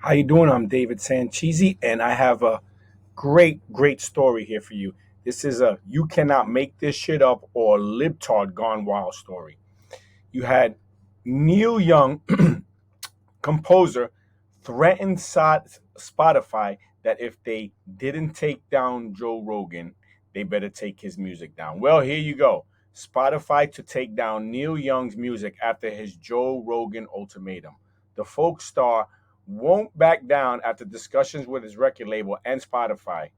How you doing? I'm David Sancheesi, and I have a great story here for you. This is a "you cannot make this shit up" or "libtard gone wild" story. You had Neil Young, composer, threatened Spotify that if they didn't take down Joe Rogan, they better take his music down. Well, here you go. Spotify to take down Neil Young's music after his Joe Rogan ultimatum. The folk star won't back down after discussions with his record label and Spotify.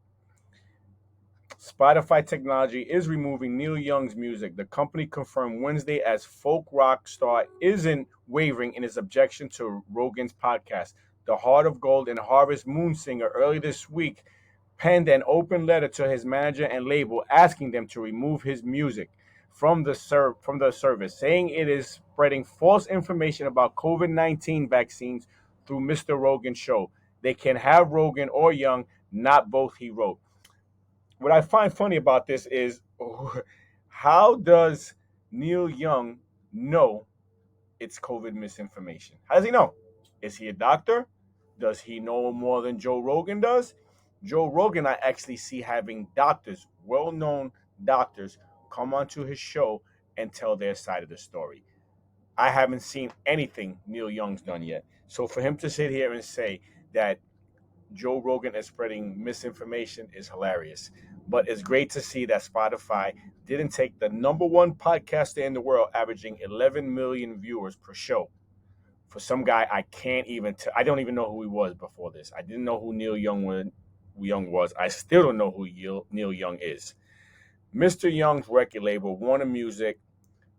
Spotify technology is removing Neil Young's music. The company confirmed Wednesday as folk rock star isn't wavering in his objection to Rogan's podcast. The Heart of Gold and Harvest Moon singer early this week penned an open letter to his manager and label asking them to remove his music from the service, saying it is spreading false information about COVID-19 vaccines through Mr. Rogan's show. They can have Rogan or Young, not both, he wrote. What I find funny about this is how does Neil Young know it's COVID misinformation? How does he know? Is he a doctor? Does he know more than Joe Rogan does? Joe Rogan, I actually see having doctors, well known doctors, come onto his show and tell their side of the story. I haven't seen anything Neil Young's done yet. So for him to sit here and say that Joe Rogan is spreading misinformation is hilarious. But it's great to see that Spotify didn't take the number one podcaster in the world, averaging 11 million viewers per show. For some guy, I can't even I don't even know who he was before this. I didn't know who Young was. I still don't know who Neil Young is. Mr. Young's record label,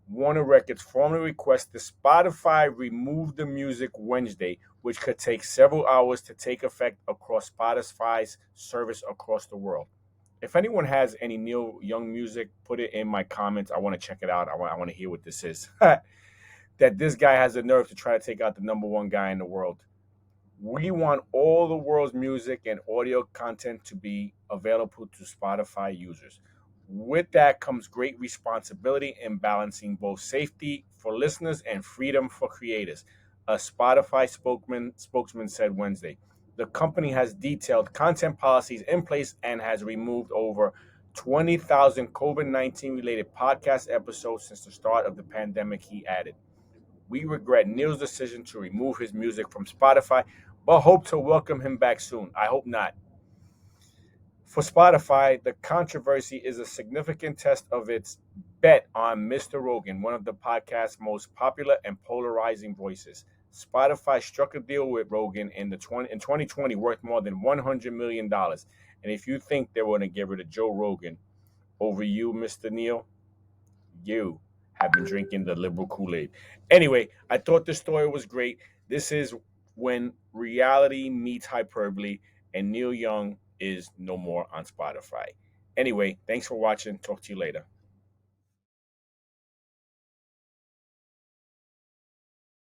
Warner Records formally requested Spotify remove the music Wednesday, which could take several hours to take effect across Spotify's service across the world. If anyone has any Neil Young music, put it in my comments. I want to check it out. I want to hear what this is. That this guy has the nerve to try to take out the number one guy in the world. We want all the world's music and audio content to be available to Spotify users. With that comes great responsibility in balancing both safety for listeners and freedom for creators, a Spotify spokesman said Wednesday. The company has detailed content policies in place and has removed over 20,000 COVID-19 related podcast episodes since the start of the pandemic, he added. We regret Neil's decision to remove his music from Spotify, but hope to welcome him back soon. I hope not. For Spotify, the controversy is a significant test of its bet on Mr. Rogan, one of the podcast's most popular and polarizing voices. Spotify struck a deal with Rogan in 2020 worth more than $100 million. And if you think they're going to get rid of Joe Rogan over you, Mr. Neil, you have been drinking the liberal Kool-Aid. Anyway, I thought the story was great. This is when reality meets hyperbole, and Neil Young is no more on Spotify. Anyway, thanks for watching. Talk to you later.